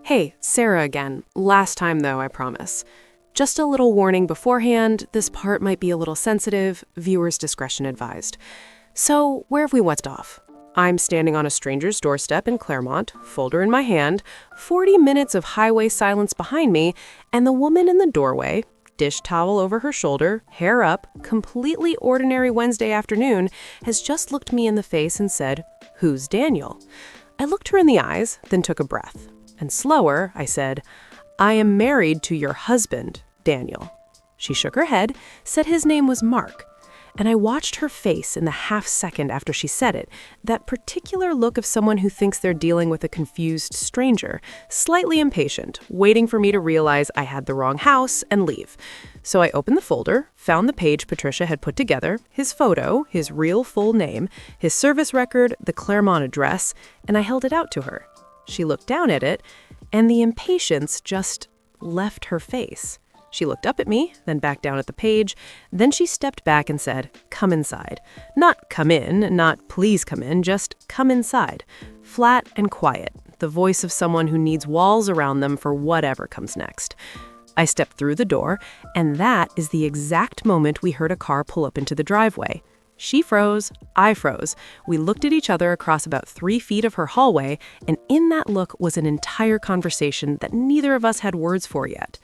Hey, Sarah again. Last time though, I promise. Just a little warning beforehand, this part might be a little sensitive, viewers' discretion advised. So, where have we left off? I'm standing on a stranger's doorstep in Claremont, folder in my hand, 40 minutes of highway silence behind me, and the woman in the doorway, dish towel over her shoulder, hair up, completely ordinary Wednesday afternoon, has just looked me in the face and said, "Who's Daniel?" I looked her in the eyes, then took a breath. And slower, I said, "I am married to your husband, Daniel." She shook her head, said his name was Mark, and I watched her face in the half second after she said it, that particular look of someone who thinks they're dealing with a confused stranger, slightly impatient, waiting for me to realize I had the wrong house and leave. So I opened the folder, found the page Patricia had put together, his photo, his real full name, his service record, the Claremont address, and I held it out to her. She looked down at it, and the impatience just left her face. She looked up at me, then back down at the page. Then she stepped back and said, "Come inside." Not "come in," not "please come in," just "come inside." Flat and quiet, the voice of someone who needs walls around them for whatever comes next. I stepped through the door, and that is the exact moment we heard a car pull up into the driveway. She froze, I froze. We looked at each other across about 3 feet of her hallway, and in that look was an entire conversation that neither of us had words for yet.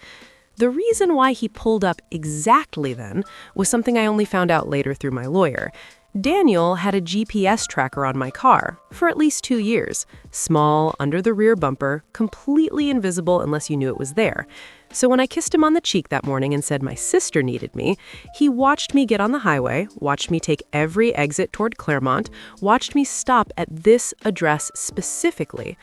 The reason why he pulled up exactly then was something I only found out later through my lawyer. Daniel had a GPS tracker on my car for at least 2 years. Small, under the rear bumper, completely invisible unless you knew it was there. So when I kissed him on the cheek that morning and said my sister needed me, he watched me get on the highway, watched me take every exit toward Claremont, watched me stop at this address specifically.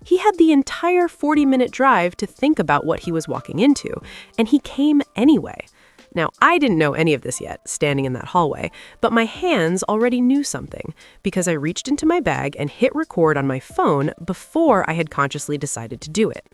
He had the entire 40-minute drive to think about what he was walking into, and he came anyway. Now, I didn't know any of this yet, standing in that hallway, but my hands already knew something, because I reached into my bag and hit record on my phone before I had consciously decided to do it.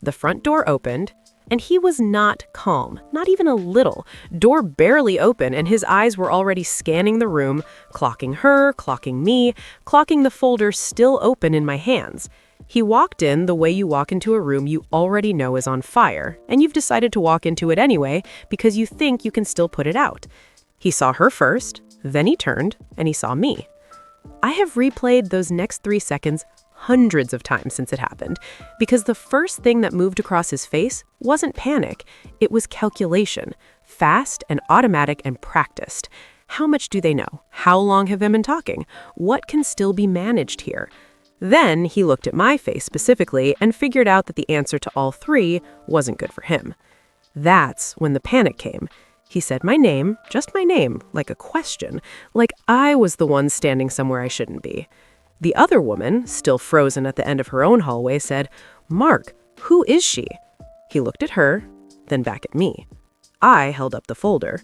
The front door opened, and he was not calm, not even a little. Door barely open, and his eyes were already scanning the room, clocking her, clocking me, clocking the folder still open in my hands. He walked in the way you walk into a room you already know is on fire, and you've decided to walk into it anyway because you think you can still put it out. He saw her first, then he turned, and he saw me. I have replayed those next 3 seconds hundreds of times since it happened, because the first thing that moved across his face wasn't panic, it was calculation, fast and automatic and practiced. How much do they know? How long have they been talking? What can still be managed here? Then he looked at my face specifically and figured out that the answer to all 3 wasn't good for him. That's when the panic came. He said my name, just my name, like a question, like I was the one standing somewhere I shouldn't be. The other woman, still frozen at the end of her own hallway, said, "Mark, who is she?" He looked at her, then back at me. I held up the folder.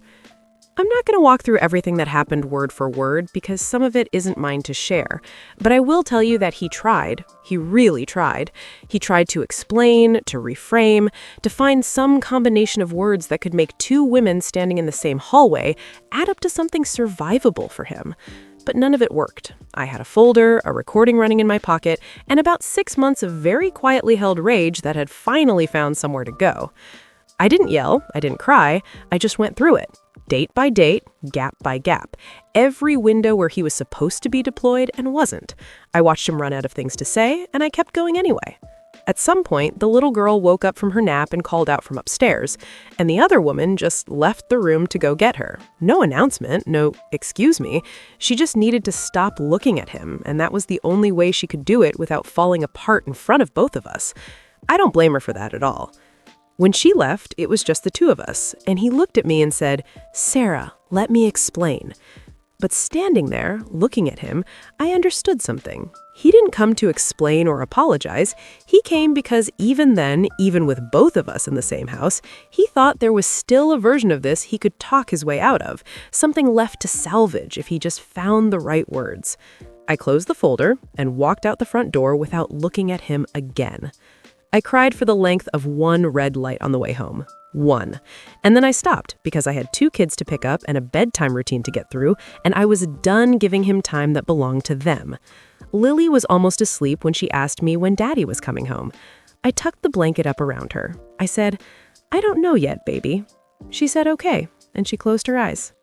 I'm not going to walk through everything that happened word for word because some of it isn't mine to share, but I will tell you that he tried. He really tried. He tried to explain, to reframe, to find some combination of words that could make 2 women standing in the same hallway add up to something survivable for him. But none of it worked. I had a folder, a recording running in my pocket, and about 6 months of very quietly held rage that had finally found somewhere to go. I didn't yell, I didn't cry, I just went through it. Date by date, gap by gap. Every window where he was supposed to be deployed and wasn't. I watched him run out of things to say, and I kept going anyway. At some point, the little girl woke up from her nap and called out from upstairs, and the other woman just left the room to go get her. No announcement, no "excuse me." She just needed to stop looking at him, and that was the only way she could do it without falling apart in front of both of us. I don't blame her for that at all. When she left, it was just the 2 of us, and he looked at me and said, "Sarah, let me explain." But standing there, looking at him, I understood something. He didn't come to explain or apologize. He came because even then, even with both of us in the same house, he thought there was still a version of this he could talk his way out of, something left to salvage if he just found the right words. I closed the folder and walked out the front door without looking at him again. I cried for the length of one red light on the way home. One. And then I stopped because I had 2 kids to pick up and a bedtime routine to get through, and I was done giving him time that belonged to them. Lily was almost asleep when she asked me when Daddy was coming home. I tucked the blanket up around her. I said, "I don't know yet, baby." She said, "Okay," and she closed her eyes.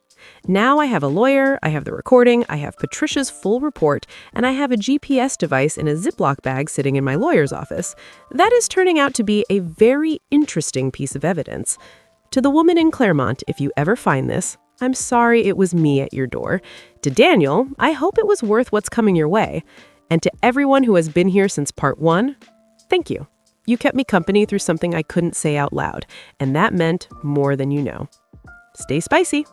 Now I have a lawyer, I have the recording, I have Patricia's full report, and I have a GPS device in a Ziploc bag sitting in my lawyer's office. That is turning out to be a very interesting piece of evidence. To the woman in Claremont, if you ever find this, I'm sorry it was me at your door. To Daniel, I hope it was worth what's coming your way. And to everyone who has been here since part 1, thank you. You kept me company through something I couldn't say out loud, and that meant more than you know. Stay spicy.